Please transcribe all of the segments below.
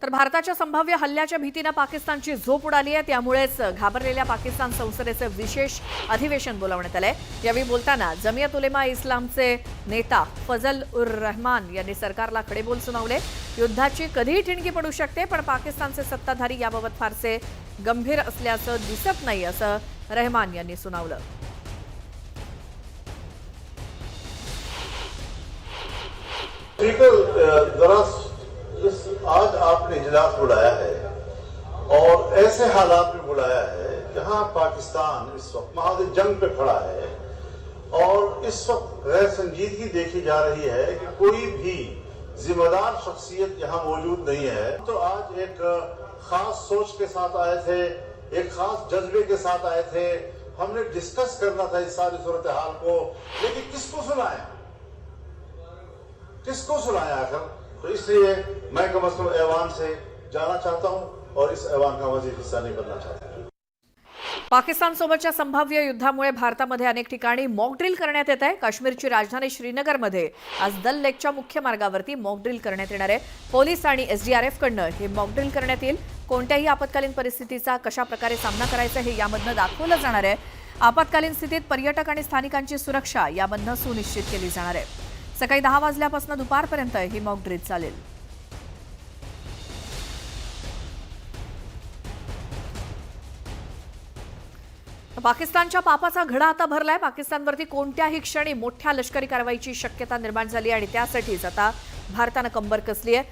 तर भारताच्या संभाव्य हल्ल्याच्या भीतीने पाकिस्तानची झोप उडाली आहे। त्यामुळेच घाबरलेल्या पाकिस्तान संसदेचे विशेष अधिवेशन बोलावण्यात आले। यावेळी बोलताना जमियत उलेमा इस्लामचे नेता फजल उर रहमान यांनी सरकारला खडेबोल सुनावले। युद्धाची कधीही ठिणगी पडू शकते, पण पाकिस्तानचे सत्ताधारी याबाबत फारसे गंभीर असल्याचं दिसत नाही, असं रहमान यांनी सुनावलं। आज आपने इजलास बुलाया है और ऐसे हालात में बुलाया है जहां पाकिस्तान इस वक्त महाद जंग पे खड़ा है और इस वक्त गैर संजीदगी देखी जा रही है कि कोई भी जिम्मेदार शख्सियत यहां मौजूद नहीं है। तो आज एक खास सोच के साथ आए थे, एक खास जज्बे के साथ आए थे। हमने डिस्कस करना था इस सारी सूरत हाल को, लेकिन किसको सुनाया आखिर? तो इसलिए मैं कम अज़ कम ऐवान से जाना चाहता हूं और इस ऐवान का मजीद हिस्सा नहीं बनना चाहता। पाकिस्तान सोबतच्या संभाव्य युद्धामुळे भारतामध्ये अनेक ठिकाणी मॉक ड्रिल करण्यात येत आहे। काश्मीरची राजधानी श्रीनगरमध्ये आज दल लेकच्या मुख्य मार्गावरती मॉक ड्रिल करण्यात येणार आहे। पोलीस आणि एसडीआरएफ कडनं हे मॉक ड्रिल करण्यात येईल। कोणत्याही आपत्कालीन परिस्थितीचा कशा प्रकारे सामना करायचा हे यामधनं दाखवलं जाणार आहे। आपत्कालीन स्थितीत पर्यटक आणि स्थानिकांची सुरक्षा यामधनं सुनिश्चित केली जाणार आहे। सकाळी 10 वाजल्यापासून दुपारपर्यंत ही मॉक ड्रिल चालेल। पाकिस्तानच्या पापाचा घडा आता भरलाय। पाकिस्तानवरती कोणत्याही क्षणी मोठ्या लष्करी कारवाईची शक्यता निर्माण झाली आणि त्यासाठीच आता भारतानं कंबर कसली आहे।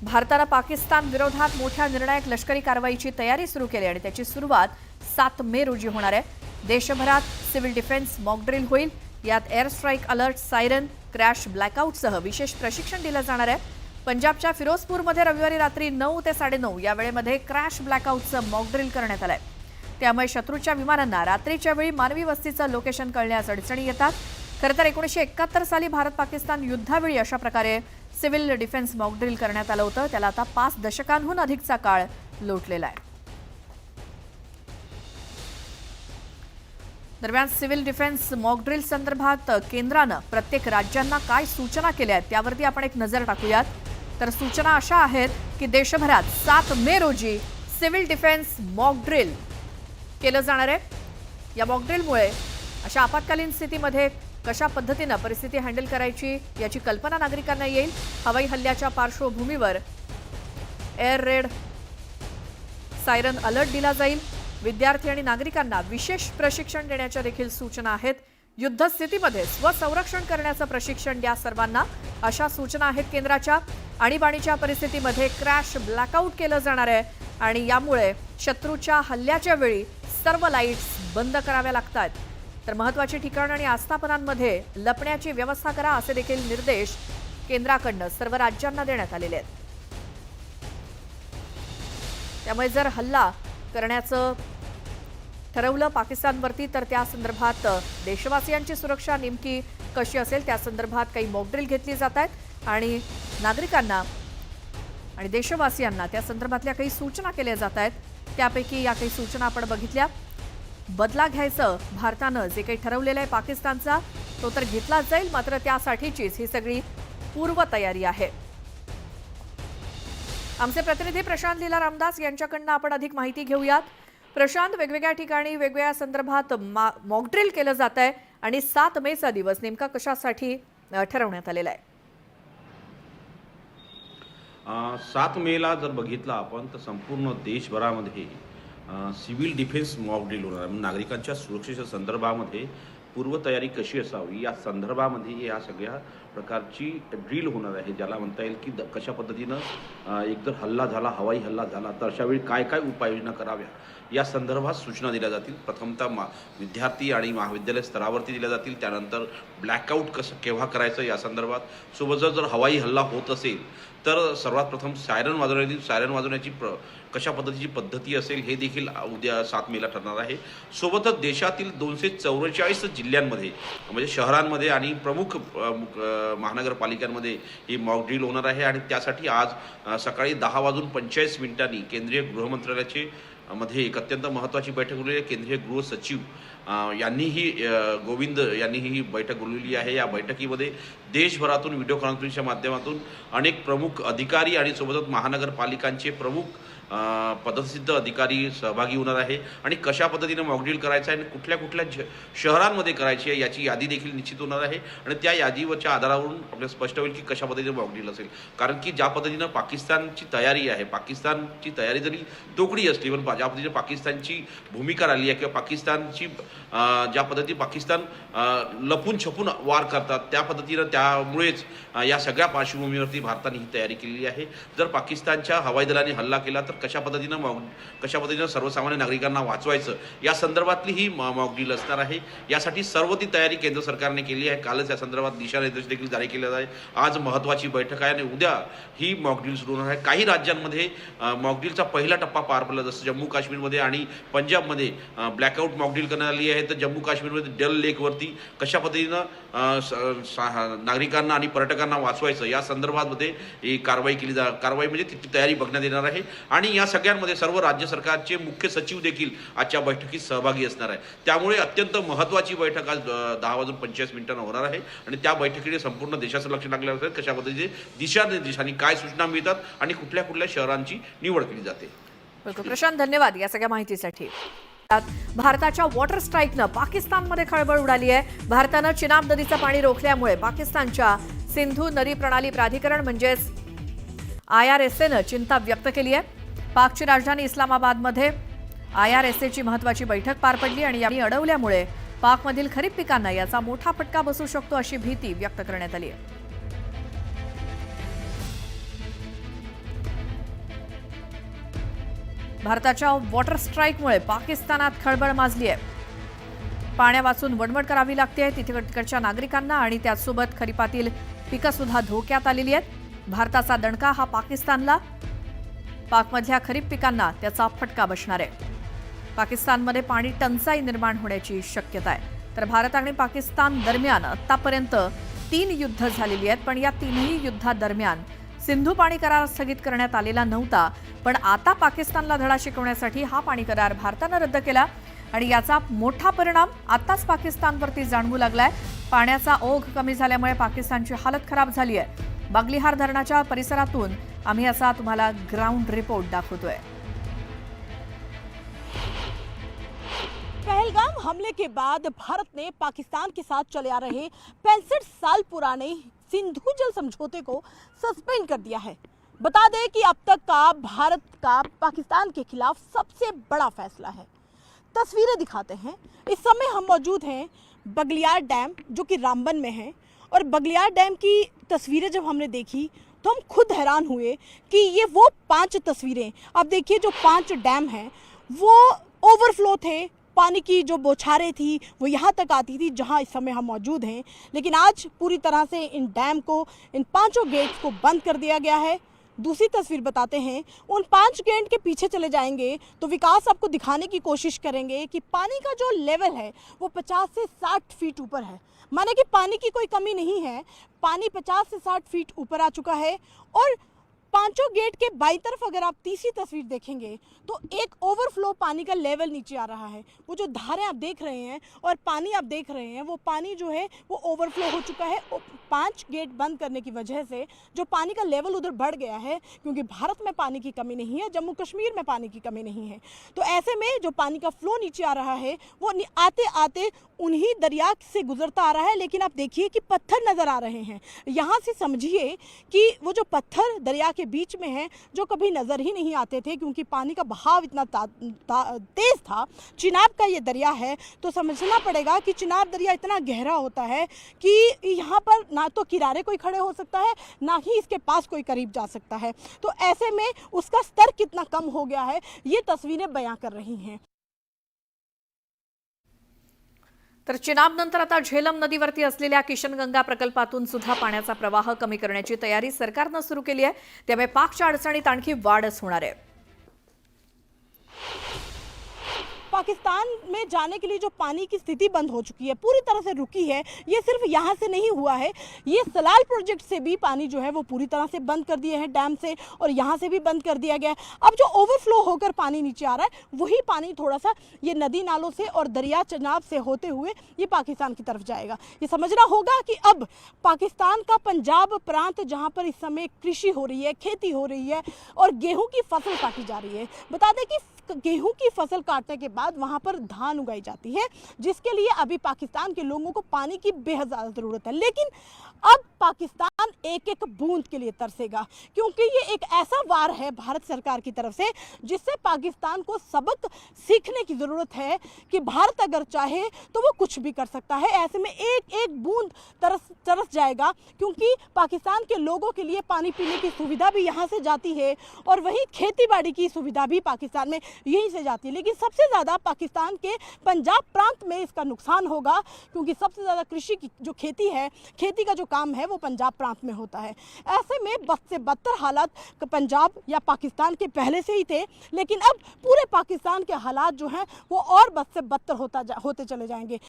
भारतानं पाकिस्तान विरोधात मोठ्या निर्णायक लष्करी कारवाईची तयारी सुरू केली आणि त्याची सुरुवात 7 मे रोजी होणार आहे। देशभरात सिव्हिल डिफेन्स मॉक ड्रिल होईल। यात air strike alert, siren, crash, ब्लॅकआउटसह विशेष प्रशिक्षण दिलं जाणार आहे। पंजाबच्या फिरोजपूरमध्ये रविवारी रात्री 9 ते 9:30 या वेळेमध्ये क्रॅश ब्लॅकआउटचं मॉक ड्रिल करण्यात आलंय। त्यामुळे शत्रूच्या विमानांना रात्रीच्या वेळी मानवी वस्तीचं लोकेशन कळण्यास अडचणी येतात। खरं तर 1971 साली भारत पाकिस्तान युद्धावेळी अशा प्रकारे सिव्हिल डिफेन्स मॉक ड्रिल करण्यात आलं होतं। त्याला आता 5 दशकांहून अधिकचा काळ लोटलेला आहे। दरम्यान सिव्हिल डिफेन्स मॉक ड्रिल संदर्भात केंद्रानं प्रत्येक राज्यांना काय सूचना केल्या आहेत त्यावरती आपण एक नजर टाकूयात। तर सूचना अशा आहेत की देशभरात 7 मे रोजी सिव्हिल डिफेन्स मॉक ड्रिल केलं जाणार आहे। या मॉक ड्रिलमुळे अशा आपत्कालीन स्थितीमध्ये कशा पद्धतीनं परिस्थिती हँडल करायची याची कल्पना नागरिकांना येईल। हवाई हल्ल्याच्या पार्श्वभूमीवर एअर रेड, सायरन अलर्ट दिला जाईल। विद्यार्थी आणि नागरिकांना विशेष प्रशिक्षण देण्याच्या देखील सूचना आहेत। युद्धस्थितीमध्ये स्वसंरक्षण करण्याचं प्रशिक्षण द्या सर्वांना, अशा सूचना आहेत केंद्राच्या। आणीबाणीच्या परिस्थितीमध्ये क्रॅश ब्लॅकआउट केलं जाणार आहे आणि यामुळे शत्रूच्या हल्ल्याच्या वेळी सर्व लाईट्स बंद कराव्या लागतात। तर महत्त्वाची ठिकाणं आणि आस्थापनांमध्ये लपण्याची व्यवस्था करा, असे देखील निर्देश केंद्राकडून सर्व राज्यांना देण्यात आलेले आहेत। त्यामुळे जर हल्ला करण्याचं ठरवलं पाकिस्तानवरती तर त्या संदर्भात देशवासियांची सुरक्षा नेमकी कशी असेल त्या संदर्भात काही मॉक ड्रिल घेतली जात आहेत आणि नागरिकांना आणि देशवासियांना त्या संदर्भातल्या काही सूचना केल्या जात आहेत। त्यापैकी या काही सूचना आपण बघितल्या। बदला घ्यायचं भारतानं जे काही ठरवलेलं आहे पाकिस्तानचा तो तर घेतलाच जाईल, मात्र त्यासाठीचीच ही सगळी पूर्वतयारी आहे। आमचे प्रतिनिधी प्रशांत लीला रामदास यांच्याकडून आपण अधिक माहिती घेऊयात। प्रशांत, वेगवेगळ्या ठिकाणी वेगवेगळ्या संदर्भात मॉक ड्रिल केलं जात आहे आणि 7 मेचा दिवस नेमका कशासाठी ठरवण्यात आलेला आहे? 7 मेला जर बघितलं आपण तर संपूर्ण देशभरामध्ये सिव्हिल डिफेन्स मॉक ड्रिल होणार आहे। नागरिकांच्या सुरक्षेच्या संदर्भामध्ये पूर्वतयारी कशी असावी या संदर्भामध्ये या सगळ्या प्रकारची ड्रिल होणार आहे, ज्याला म्हणता येईल की कशा पद्धतीनं एक जर हल्ला झाला, हवाई हल्ला झाला तर अशावेळी काय काय उपाययोजना कराव्या या संदर्भात सूचना दिल्या जातील। प्रथमतः विद्यार्थी आणि महाविद्यालय स्तरावरती दिल्या जातील। त्यानंतर ब्लॅकआउट कसं केव्हा करायचं या संदर्भात। सोबतच जर हवाई हल्ला होत असेल तर सर्वात प्रथम सायरन वाजवण्याची कशा पद्धतीची पद्धती असेल हे देखील उद्या 7 मेला ठरणार आहे। सोबतच देशातील 244 जिल्ह्यांमध्ये म्हणजे शहरांमध्ये आणि प्रमुख महानगरपालिकांमध्ये ही मॉक ड्रिल होणार आहे आणि त्यासाठी आज सकाळी 10:45 केंद्रीय गृहमंत्रालयाचे मध्ये एक अत्यंत महत्त्वाची बैठक बोलवली आहे. केंद्रीय गृह सचिव यांनीही गोविंद यांनीही ही बैठक बोलवली आहे. या बैठकीमध्ये देशभरातून व्हिडिओ कॉन्फरन्सच्या माध्यमातून अनेक प्रमुख अधिकारी आणि सोबतच महानगरपालिकांचे प्रमुख पदसिद्ध अधिकारी सहभागी होणार आहे आणि कशा पद्धतीने मॉकड्रिल करायचं आहे आणि कुठल्या कुठल्या शहरांमध्ये करायची आहे याची यादी देखील निश्चित होणार आहे आणि त्या यादीवरच्या आधारावरून आपल्याला स्पष्ट होईल की कशा पद्धतीने मॉकड्रिल असेल. कारण की ज्या पद्धतीनं पाकिस्तानची तयारी आहे, पाकिस्तानची तयारी जरी तोकडी असली पण ज्या पद्धतीने पाकिस्तानची भूमिका राहिली आहे किंवा पाकिस्तानची ज्या पद्धतीने पाकिस्तान लपून छपून वार करतात त्या पद्धतीनं त्यामुळेच या सगळ्या पार्श्वभूमीवरती भारताने ही तयारी केलेली आहे. जर पाकिस्तानच्या हवाई दलाने हल्ला केला तर कशा पद्धतीनं सर्वसामान्य नागरिकांना वाचवायचं या संदर्भातली ही मॉकड्रिल असणार आहे. यासाठी सर्व ती तयारी केंद्र सरकारने केली आहे. कालच या संदर्भात दिशानिर्देश देखील जारी केले आहे. आज महत्त्वाची बैठक आहे आणि उद्या ही मॉकड्रिल सुरू होणार आहे. काही राज्यांमध्ये मॉकड्रिलचा पहिला टप्पा पार पडला, जसं जम्मू काश्मीरमध्ये आणि पंजाबमध्ये ब्लॅकआउट मॉकड्रिल करण्यात आली आहे. तर जम्मू काश्मीरमध्ये डल लेकवरती कशा पद्धतीनं नागरिकांना आणि पर्यटकांना वाचवायचं या संदर्भामध्ये ही कारवाई म्हणजे तिची तयारी बघण्यात येणार आहे. आणि या सगळ्यांमध्ये सर्व राज्य सरकारचे मुख्य सचिव देखील आजच्या बैठकीत सहभागी असणार आहे. त्यामुळे अत्यंत महत्त्वाची बैठक आज 10:45 होणार आहे आणि त्या बैठकीने संपूर्ण देशाचं लक्ष लागलं असेल कशा पद्धतीने दिशानिर्देश आणि काय सूचना मिळतात आणि कुठल्या कुठल्या शहरांची निवड केली जाते. प्रशांत, धन्यवाद या सगळ्या माहितीसाठी. भारताच्या वॉटर स्ट्राईकनं पाकिस्तानमध्ये खळबळ उडाली आहे. भारतानं चिनाब नदीचं पाणी रोखल्यामुळे पाकिस्तानच्या सिंधू नदी प्रणाली प्राधिकरण म्हणजेच IRSAनं चिंता व्यक्त केली आहे. पाकची राजधानी इस्लामाबादमध्ये IRSAची महत्त्वाची बैठक पार पडली आणि यावेळी अडवल्यामुळे पाकमधील खरीप पिकांना याचा मोठा फटका बसू शकतो अशी भीती व्यक्त करण्यात आली आहे. भारताच्या वॉटर स्ट्राईकमुळे पाकिस्तानात खळबळ माजली आहे. पाण्या वाचून वणवण करावी लागते तिकडच्या नागरिकांना आणि त्याचसोबत खरीपातील पिकं सुद्धा धोक्यात आलेली आहेत. भारताचा दणका हा पाकिस्तानला, पाकमधल्या खरीप पिकांना त्याचा फटका बसणार आहे. पाकिस्तानमध्ये पाणी टंचाई निर्माण होण्याची शक्यता आहे. तर भारत आणि पाकिस्तान दरम्यान आतापर्यंत 3 युद्ध झालेली आहेत, पण या 3ही युद्धादरम्यान सिंधू पाणी करार स्थगित करण्यात आलेला नव्हता. पण आता पाकिस्तानला धडा शिकवण्यासाठी हा पाणी करार भारतानं रद्द केला आणि याचा मोठा परिणाम आताच पाकिस्तानवरती जाणवू लागलाय. पाण्याचा ओघ कमी झाल्यामुळे पाकिस्तानची हालत खराब झाली आहे. बागलिहार धरणाच्या परिसरातून आम्ही असा तुम्हाला ग्राउंड रिपोर्ट दाखवतोय. पहलगाम हमले के बाद भारत ने पाकिस्तान के साथ चले आ रहे 65 साल पुराने सिंधु जल समझौते को सस्पेंड कर दिया है. बता दें कि अब तक का भारत का पाकिस्तान के खिलाफ सबसे बड़ा फैसला है. तस्वीरें दिखाते हैं. इस समय हम मौजूद हैं बगलियार डैम जो कि रामबन में है और बगलियार डैम की तस्वीरें जब हमने देखी तो हम खुद हैरान हुए कि ये वो 5 तस्वीरें, अब देखिए जो 5 डैम हैं वो ओवरफ्लो थे. पानी की जो बौछारें थी वो यहाँ तक आती थी जहाँ इस समय हम मौजूद हैं. लेकिन आज पूरी तरह से इन डैम को, इन 5 गेट्स को बंद कर दिया गया है. दूसरी तस्वीर बताते हैं. उन 5 गेट के पीछे चले जाएंगे तो विकास आपको दिखाने की कोशिश करेंगे कि पानी का जो लेवल है वो 50 से 60 फीट ऊपर है. माने कि पानी की कोई कमी नहीं है. पानी 50 से 60 फीट ऊपर आ चुका है और 5 गेट के बाई तरफ अगर आप तीसरी तस्वीर देखेंगे तो एक ओवरफ्लो पानी का लेवल नीचे आ रहा है. वो जो धारें आप देख रहे हैं और पानी आप देख रहे हैं वो पानी जो है वो ओवरफ्लो हो चुका है. 5 गेट बंद करने की वजह से जो पानी का लेवल उधर बढ़ गया है, क्योंकि भारत में पानी की कमी नहीं है, जम्मू कश्मीर में पानी की कमी नहीं है. तो ऐसे में जो पानी का फ्लो नीचे आ रहा है वो आते आते उन्हीं दरिया से गुजरता आ रहा है. लेकिन आप देखिए कि पत्थर नज़र आ रहे हैं. यहाँ से समझिए कि वो जो पत्थर दरिया के बीच में हैं जो कभी नज़र ही नहीं आते थे क्योंकि पानी का बहाव इतना तेज़ था. चिनाब का ये दरिया है तो समझना पड़ेगा कि चिनाब दरिया इतना गहरा होता है कि यहाँ पर ना तो किनारे कोई खड़े हो सकता है ना ही इसके पास कोई करीब जा सकता है. तो ऐसे में उसका स्तर कितना कम हो गया है ये तस्वीरें बयां कर रही हैं. तर चिनाब नंतर आता झेलम नदीवरती असलेल्या किशनगंगा प्रकल्पातून सुद्धा पाण्याचा प्रवाह कमी करण्याची तयारी सरकारनं सुरू केली आहे. त्यामुळे पाकच्या अडचणीत आणखी वाढच होणार आहे. पाकिस्तान में जाने के लिए जो पानी की स्थिति बंद हो चुकी है, पूरी तरह से रुकी है, ये सिर्फ यहाँ से नहीं हुआ है, ये सलाल प्रोजेक्ट से भी पानी जो है वो पूरी तरह से बंद कर दिया है डैम से, और यहाँ से भी बंद कर दिया गया है। अब जो ओवरफ्लो होकर पानी नीचे आ रहा है वही पानी थोड़ा सा ये नदी नालों से और दरिया चनाब से होते हुए ये पाकिस्तान की तरफ जाएगा। ये समझना होगा कि अब पाकिस्तान का पंजाब प्रांत, जहाँ पर इस समय कृषि हो रही है, खेती हो रही है और गेहूं की फसल काटी जा रही है। बता दें कि गेहूं की फसल काटने के बाद वहां पर धान उगाई जाती है, जिसके लिए अभी पाकिस्तान के लोगों को पानी की बेहद ज़्यादा ज़रूरत है। लेकिन अब पाकिस्तान एक एक बूंद के लिए तरसेगा, क्योंकि ये एक ऐसा वार है भारत सरकार की तरफ से जिससे पाकिस्तान को सबक सीखने की ज़रूरत है कि भारत अगर चाहे तो वो कुछ भी कर सकता है। ऐसे में एक एक बूंद तरस जाएगा, क्योंकि पाकिस्तान के लोगों के लिए पानी पीने की सुविधा भी यहाँ से जाती है और वहीं खेती बाड़ी की सुविधा भी पाकिस्तान में यहीं से जाती है। लेकिन सबसे ज़्यादा पाकिस्तान के पंजाब प्रांत में इसका नुकसान होगा, क्योंकि सबसे ज़्यादा कृषि की जो खेती है, खेती का जो काम है वो पंजाब प्रांत में होता है। ऐसे में बद से बदतर हालात पंजाब या पाकिस्तान के पहले से ही थे, लेकिन अब पूरे पाकिस्तान के हालात जो हैं वो और बद से बदतर होते चले जाएंगे।